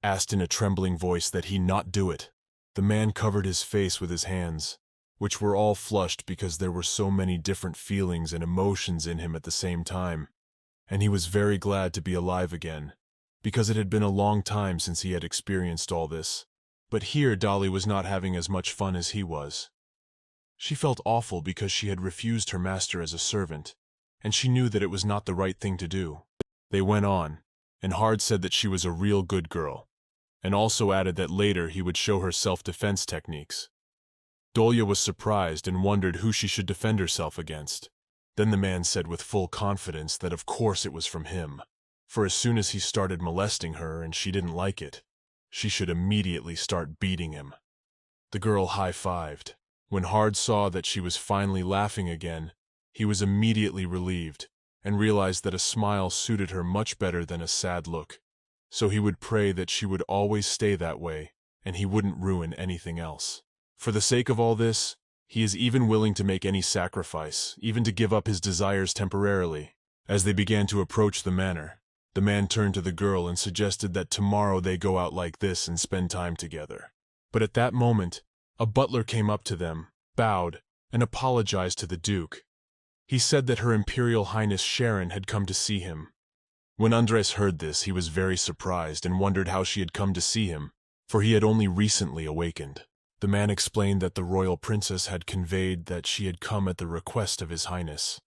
asked in a trembling voice that he not do it. The man covered his face with his hands, which were all flushed because there were so many different feelings and emotions in him at the same time, and he was very glad to be alive again, because it had been a long time since he had experienced all this. But here Dolly was not having as much fun as he was. She felt awful because she had refused her master as a servant, and she knew that it was not the right thing to do. They went on, and Hart said that she was a real good girl, and also added that later he would show her self-defense techniques. Dolly was surprised and wondered who she should defend herself against. Then the man said with full confidence that of course it was from him, for as soon as he started molesting her and she didn't like it, she should immediately start beating him. The girl high-fived. When Hart saw that she was finally laughing again, he was immediately relieved and realized that a smile suited her much better than a sad look. So he would pray that she would always stay that way and he wouldn't ruin anything else. For the sake of all this, he is even willing to make any sacrifice, even to give up his desires temporarily. As they began to approach the manor, the man turned to the girl and suggested that tomorrow they go out like this and spend time together. But at that moment, a butler came up to them, bowed, and apologized to the Duke. He said that Her Imperial Highness Sharon had come to see him. When Andres heard this, he was very surprised and wondered how she had come to see him, for he had only recently awakened. The man explained that the royal princess had conveyed that she had come at the request of His Highness.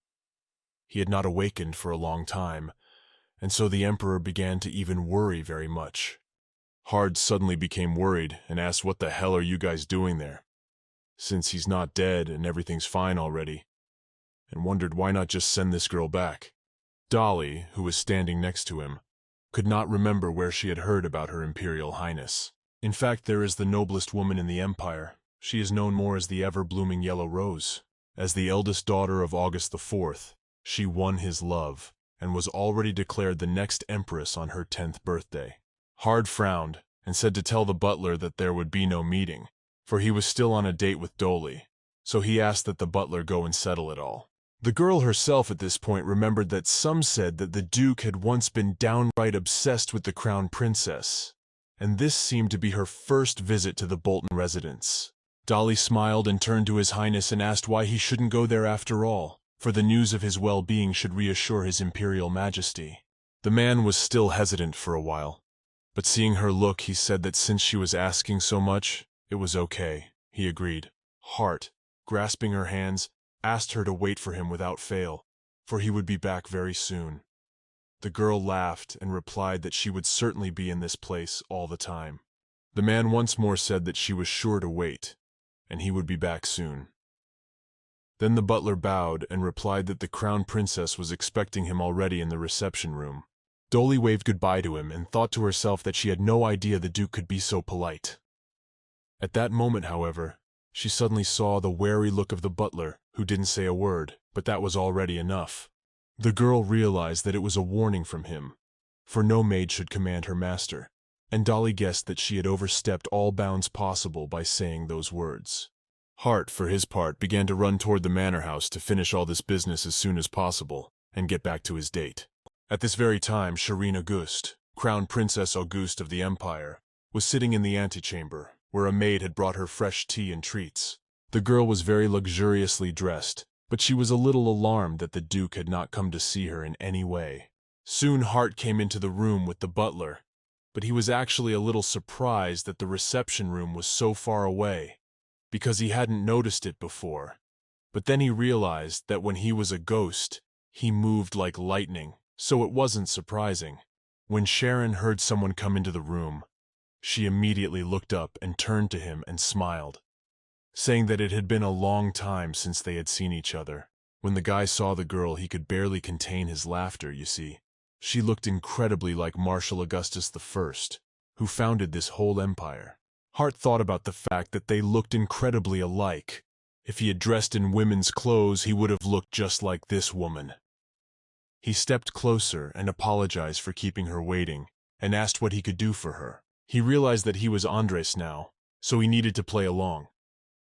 He had not awakened for a long time, and so the Emperor began to even worry very much. Hart suddenly became worried and asked, "What the hell are you guys doing there? Since he's not dead and everything's fine already," and wondered why not just send this girl back. Dolly, who was standing next to him, could not remember where she had heard about Her Imperial Highness. In fact, there is the noblest woman in the Empire. She is known more as the ever-blooming Yellow Rose. As the eldest daughter of August IV, she won his love and was already declared the next empress on her 10th birthday. Hart frowned and said to tell the butler that there would be no meeting, for he was still on a date with Dolly, so he asked that the butler go and settle it all. The girl herself at this point remembered that some said that the Duke had once been downright obsessed with the crown princess, and this seemed to be her first visit to the Bolton residence. Dolly smiled and turned to His Highness and asked why he shouldn't go there after all, for the news of his well-being should reassure His Imperial Majesty. The man was still hesitant for a while, but seeing her look, he said that since she was asking so much, it was okay. He agreed. Hart, grasping her hands, asked her to wait for him without fail, for he would be back very soon. The girl laughed and replied that she would certainly be in this place all the time. The man once more said that she was sure to wait, and he would be back soon. Then the butler bowed and replied that the crown princess was expecting him already in the reception room. Dolly waved goodbye to him and thought to herself that she had no idea the Duke could be so polite. At that moment, however, she suddenly saw the wary look of the butler, who didn't say a word, but that was already enough. The girl realized that it was a warning from him, for no maid should command her master, and Dolly guessed that she had overstepped all bounds possible by saying those words. Hart, for his part, began to run toward the manor house to finish all this business as soon as possible and get back to his date. At this very time, Shireen Auguste, Crown Princess Auguste of the Empire, was sitting in the antechamber, where a maid had brought her fresh tea and treats. The girl was very luxuriously dressed, but she was a little alarmed that the Duke had not come to see her in any way. Soon Hart came into the room with the butler, but he was actually a little surprised that the reception room was so far away, because he hadn't noticed it before. But then he realized that when he was a ghost, he moved like lightning, so it wasn't surprising. When Sharon heard someone come into the room, she immediately looked up and turned to him and smiled, saying that it had been a long time since they had seen each other. When the guy saw the girl, he could barely contain his laughter, you see. She looked incredibly like Marshal Augustus I, who founded this whole empire. Hart thought about the fact that they looked incredibly alike. If he had dressed in women's clothes, he would have looked just like this woman. He stepped closer and apologized for keeping her waiting, and asked what he could do for her. He realized that he was Andres now, so he needed to play along.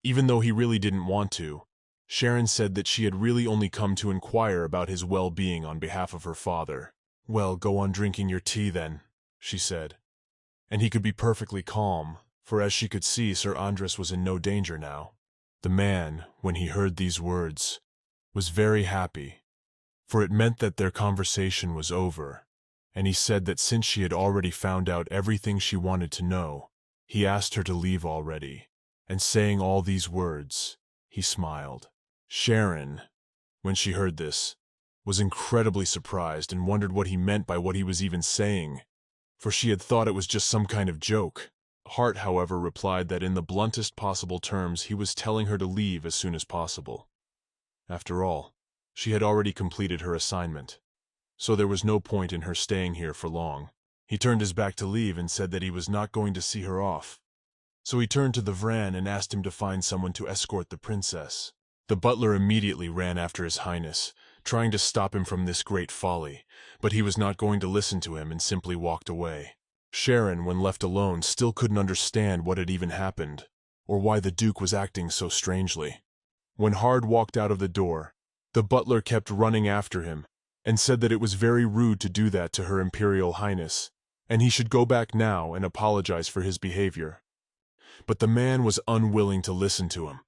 Even though he really didn't want to, Sharon said that she had really only come to inquire about his well-being on behalf of her father. "Well, go on drinking your tea then," she said. And he could be perfectly calm, for as she could see, Sir Andres was in no danger now. The man, when he heard these words, was very happy, for it meant that their conversation was over, and he said that since she had already found out everything she wanted to know, he asked her to leave already, and saying all these words, he smiled. Sharon, when she heard this, was incredibly surprised and wondered what he meant by what he was even saying, for she had thought it was just some kind of joke. Hart, however, replied that in the bluntest possible terms he was telling her to leave as soon as possible. After all, she had already completed her assignment, so there was no point in her staying here for long. He turned his back to leave and said that he was not going to see her off. So he turned to the Vran and asked him to find someone to escort the princess. The butler immediately ran after His Highness, trying to stop him from this great folly, but he was not going to listen to him and simply walked away. Sharon, when left alone, still couldn't understand what had even happened, or why the Duke was acting so strangely. When Hart walked out of the door, the butler kept running after him, and said that it was very rude to do that to Her Imperial Highness, and he should go back now and apologize for his behavior. But the man was unwilling to listen to him.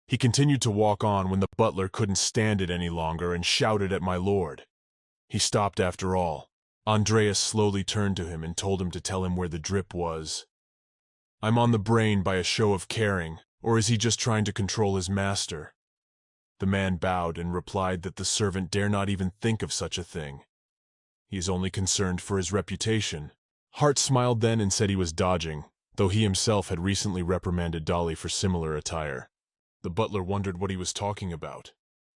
He continued to walk on when the butler couldn't stand it any longer and shouted at my lord. He stopped after all. Andreas slowly turned to him and told him to tell him where the drip was. I'm on the brain by a show of caring, or is he just trying to control his master? The man bowed and replied that the servant dare not even think of such a thing. He is only concerned for his reputation. Hart smiled then and said he was dodging, though he himself had recently reprimanded Dolly for similar attire. The butler wondered what he was talking about.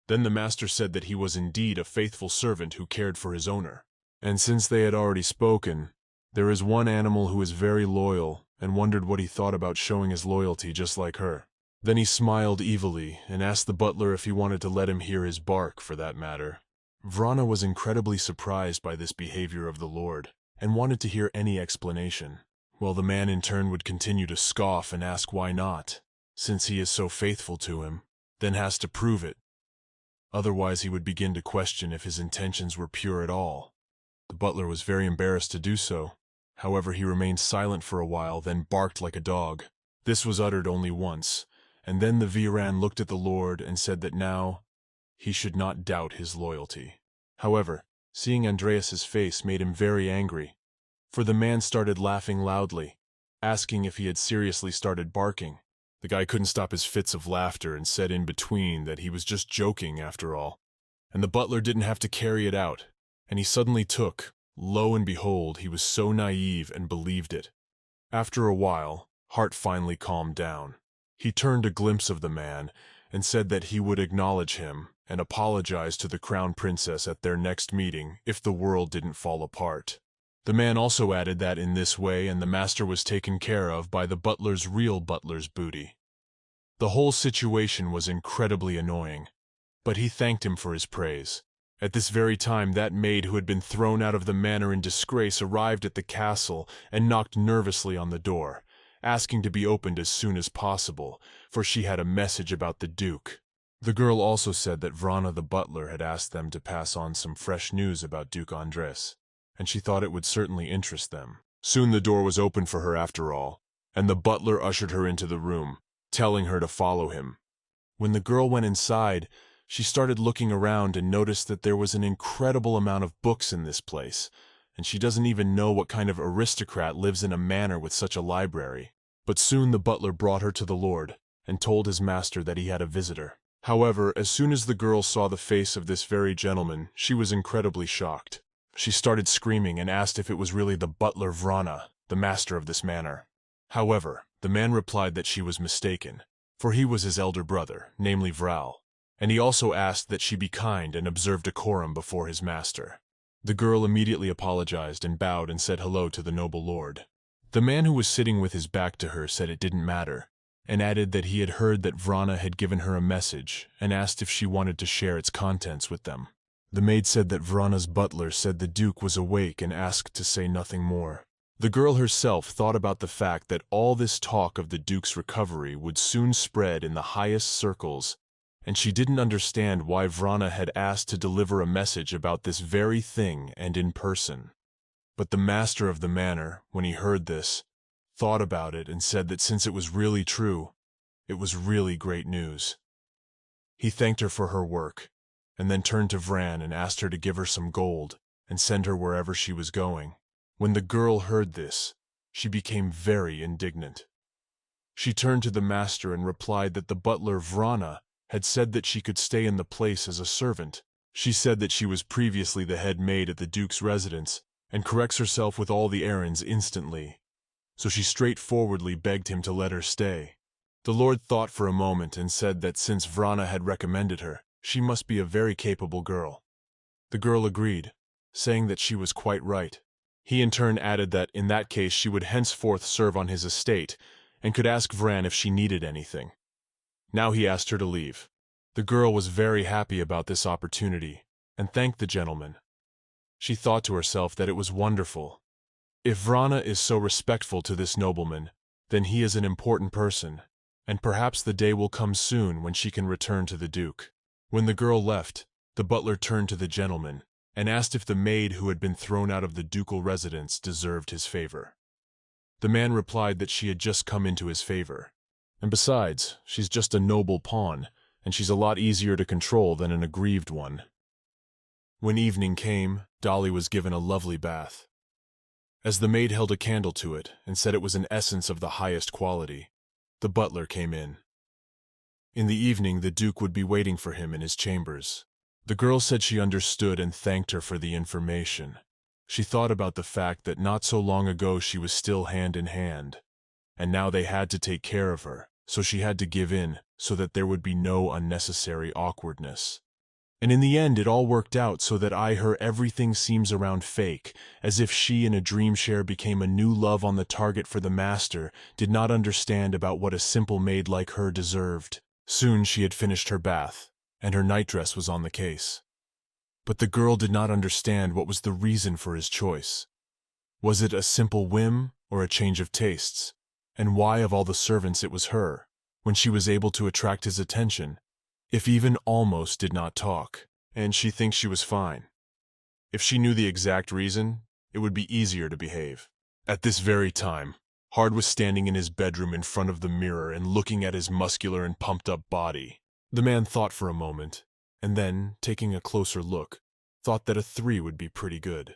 Then the master said that he was indeed a faithful servant who cared for his owner. And since they had already spoken, there is one animal who is very loyal, and wondered what he thought about showing his loyalty just like her. Then he smiled evilly and asked the butler if he wanted to let him hear his bark, for that matter. Vrana was incredibly surprised by this behavior of the lord, and wanted to hear any explanation, while the man in turn would continue to scoff and ask why not, since he is so faithful to him, then has to prove it. Otherwise he would begin to question if his intentions were pure at all. The butler was very embarrassed to do so. However, he remained silent for a while, then barked like a dog. This was uttered only once, and then the Viran looked at the lord and said that now he should not doubt his loyalty. However, seeing Andreas's face made him very angry, for the man started laughing loudly, asking if he had seriously started barking. The guy couldn't stop his fits of laughter and said in between that he was just joking after all, and the butler didn't have to carry it out. And he suddenly took, lo and behold, he was so naive and believed it. After a while, Hart finally calmed down. He turned a glimpse of the man and said that he would acknowledge him and apologize to the crown princess at their next meeting if the world didn't fall apart. The man also added that in this way and the master was taken care of by the butler's real butler's booty. The whole situation was incredibly annoying, but he thanked him for his praise. At this very time, that maid who had been thrown out of the manor in disgrace arrived at the castle and knocked nervously on the door, asking to be opened as soon as possible, for she had a message about the Duke. The girl also said that Vrana the butler had asked them to pass on some fresh news about Duke Andres, and she thought it would certainly interest them. Soon the door was opened for her after all, and the butler ushered her into the room, telling her to follow him. When the girl went inside, she started looking around and noticed that there was an incredible amount of books in this place, and she doesn't even know what kind of aristocrat lives in a manor with such a library. But soon the butler brought her to the lord, and told his master that he had a visitor. However, as soon as the girl saw the face of this very gentleman, she was incredibly shocked. She started screaming and asked if it was really the butler Vrana, the master of this manor. However, the man replied that she was mistaken, for he was his elder brother, namely Vral, and he also asked that she be kind and observe decorum before his master. The girl immediately apologized and bowed and said hello to the noble lord. The man who was sitting with his back to her said it didn't matter, and added that he had heard that Vrana had given her a message and asked if she wanted to share its contents with them. The maid said that Vrana's butler said the Duke was awake and asked to say nothing more. The girl herself thought about the fact that all this talk of the Duke's recovery would soon spread in the highest circles, and she didn't understand why Vrana had asked to deliver a message about this very thing and in person. But the master of the manor, when he heard this, thought about it and said that since it was really true, It was really great news. He thanked her for her work, and then turned to Vran and asked her to give her some gold and send her wherever she was going. When the girl heard this, she became very indignant. She turned to the master and replied that the butler Vrana had said that she could stay in the place as a servant. She said that she was previously the head maid at the Duke's residence and corrects herself with all the errands instantly. So she straightforwardly begged him to let her stay. The lord thought for a moment and said that since Vrana had recommended her, she must be a very capable girl. The girl agreed, saying that she was quite right. He in turn added that in that case she would henceforth serve on his estate and could ask Vran if she needed anything. Now he asked her to leave. The girl was very happy about this opportunity and thanked the gentleman. She thought to herself that it was wonderful. If Vrana is so respectful to this nobleman, then he is an important person, and perhaps the day will come soon when she can return to the Duke. When the girl left, the butler turned to the gentleman and asked if the maid who had been thrown out of the ducal residence deserved his favor. The man replied that she had just come into his favor. And besides, she's just a noble pawn, and she's a lot easier to control than an aggrieved one. When evening came, Dolly was given a lovely bath. As the maid held a candle to it and said it was an essence of the highest quality, the butler came in. In the evening, the Duke would be waiting for him in his chambers. The girl said she understood and thanked her for the information. She thought about the fact that not so long ago she was still hand in hand, and now they had to take care of her, so she had to give in so that there would be no unnecessary awkwardness. And in the end it all worked out so that her everything seems around fake, as if she in a dream share became a new love on the target for the master, did not understand about what a simple maid like her deserved. Soon she had finished her bath, and her nightdress was on the case. But the girl did not understand what was the reason for his choice. Was it a simple whim or a change of tastes? And why of all the servants it was her, when she was able to attract his attention, if even almost did not talk, and she thinks she was fine. If she knew the exact reason, it would be easier to behave. At this very time, Hart was standing in his bedroom in front of the mirror and looking at his muscular and pumped-up body. The man thought for a moment, and then, taking a closer look, thought that a 3 would be pretty good.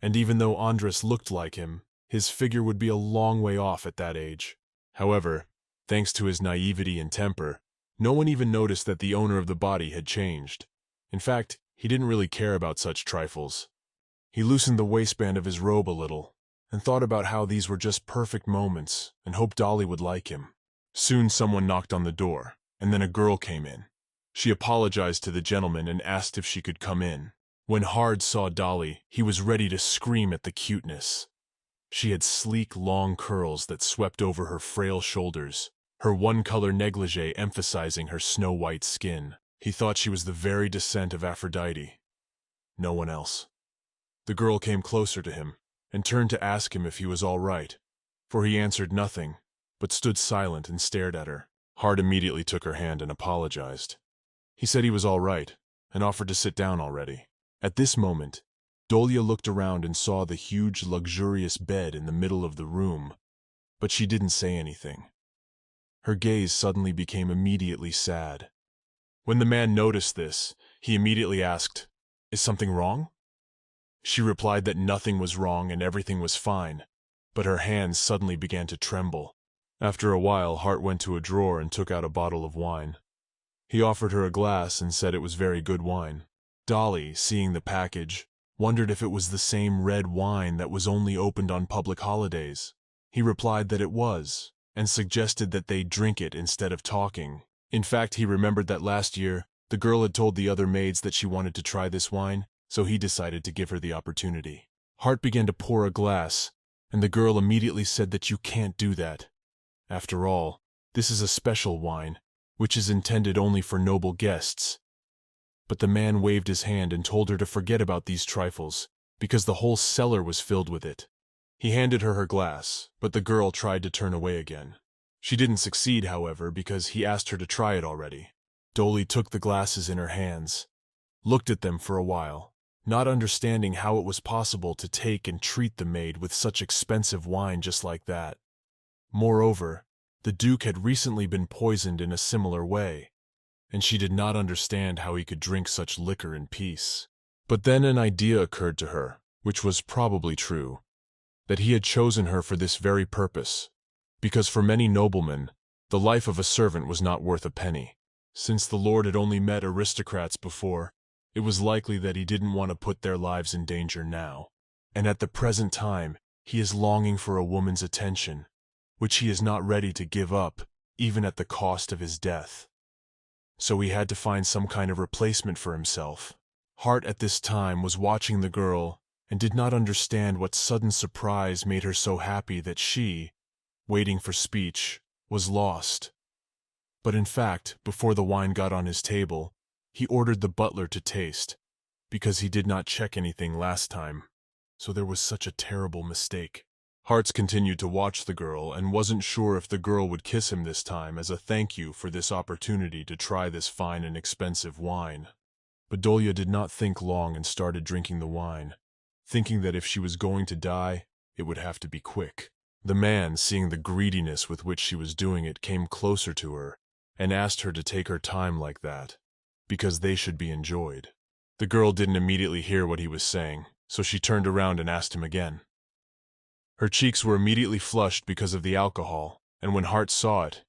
And even though Andres looked like him, his figure would be a long way off at that age. However, thanks to his naivety and temper, no one even noticed that the owner of the body had changed. In fact, he didn't really care about such trifles. He loosened the waistband of his robe a little, and thought about how these were just perfect moments, and hoped Dolly would like him. Soon someone knocked on the door, and then a girl came in. She apologized to the gentleman and asked if she could come in. When Hart saw Dolly, he was ready to scream at the cuteness. She had sleek, long curls that swept over her frail shoulders, her one-color negligee emphasizing her snow-white skin. He thought she was the very descent of Aphrodite. No one else. The girl came closer to him and turned to ask him if he was all right, for he answered nothing, but stood silent and stared at her. Hart immediately took her hand and apologized. He said he was all right and offered to sit down already. At this moment, Dolly looked around and saw the huge, luxurious bed in the middle of the room, but she didn't say anything. Her gaze suddenly became immediately sad. When the man noticed this, he immediately asked, "Is something wrong?" She replied that nothing was wrong and everything was fine, but her hands suddenly began to tremble. After a while, Hart went to a drawer and took out a bottle of wine. He offered her a glass and said it was very good wine. Dolly, seeing the package, wondered if it was the same red wine that was only opened on public holidays. He replied that it was, and suggested that they drink it instead of talking. In fact, he remembered that last year, the girl had told the other maids that she wanted to try this wine, so he decided to give her the opportunity. Hart began to pour a glass, and the girl immediately said that you can't do that. After all, this is a special wine, which is intended only for noble guests. But the man waved his hand and told her to forget about these trifles, because the whole cellar was filled with it. He handed her her glass, but the girl tried to turn away again. She didn't succeed, however, because he asked her to try it already. Dolly took the glasses in her hands, looked at them for a while, not understanding how it was possible to take and treat the maid with such expensive wine just like that. Moreover, The Duke had recently been poisoned in a similar way, and she did not understand how he could drink such liquor in peace. But then an idea occurred to her, which was probably true, that he had chosen her for this very purpose, because for many noblemen, the life of a servant was not worth a penny. Since the lord had only met aristocrats before, it was likely that he didn't want to put their lives in danger now. And at the present time, he is longing for a woman's attention, which he is not ready to give up, even at the cost of his death. So he had to find some kind of replacement for himself. Hart at this time was watching the girl and did not understand what sudden surprise made her so happy that she, waiting for speech, was lost. But in fact, before the wine got on his table, he ordered the butler to taste, because he did not check anything last time. So there was such a terrible mistake. Hart continued to watch the girl and wasn't sure if the girl would kiss him this time as a thank you for this opportunity to try this fine and expensive wine. But Dolly did not think long and started drinking the wine, thinking that if she was going to die, it would have to be quick. The man, seeing the greediness with which she was doing it, came closer to her and asked her to take her time like that, because they should be enjoyed. The girl didn't immediately hear what he was saying, so she turned around and asked him again. Her cheeks were immediately flushed because of the alcohol, and when Hart saw it,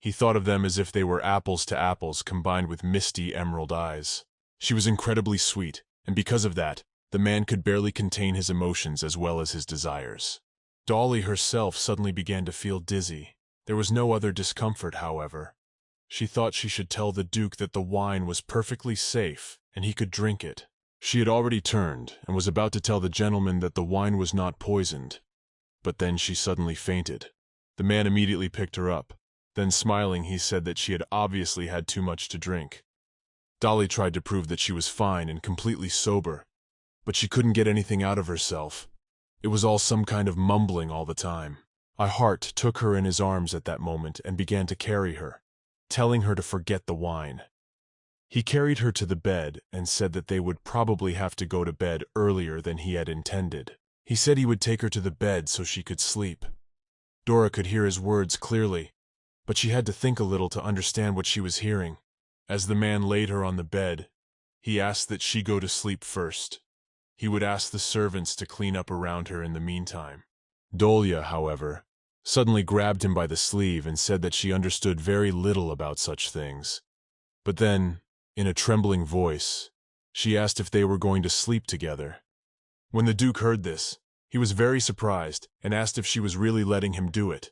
he thought of them as if they were apples to apples combined with misty emerald eyes. She was incredibly sweet, and because of that, the man could barely contain his emotions as well as his desires. Dolly herself suddenly began to feel dizzy. There was no other discomfort, however. She thought she should tell the Duke that the wine was perfectly safe and he could drink it. She had already turned and was about to tell the gentleman that the wine was not poisoned, but then she suddenly fainted. The man immediately picked her up. Then smiling, he said that she had obviously had too much to drink. Dolly tried to prove that she was fine and completely sober, but she couldn't get anything out of herself. It was all some kind of mumbling all the time. Hart took her in his arms at that moment and began to carry her, telling her to forget the wine. He carried her to the bed and said that they would probably have to go to bed earlier than he had intended. He said he would take her to the bed so she could sleep. Dora could hear his words clearly, but she had to think a little to understand what she was hearing. As the man laid her on the bed, he asked that she go to sleep first. He would ask the servants to clean up around her in the meantime. Dolly, however, suddenly grabbed him by the sleeve and said that she understood very little about such things. But then, in a trembling voice, she asked if they were going to sleep together. When the Duke heard this, he was very surprised and asked if she was really letting him do it.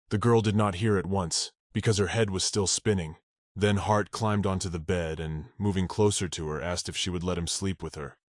The girl did not hear at once, because her head was still spinning. Then Hart climbed onto the bed and, moving closer to her, asked if she would let him sleep with her.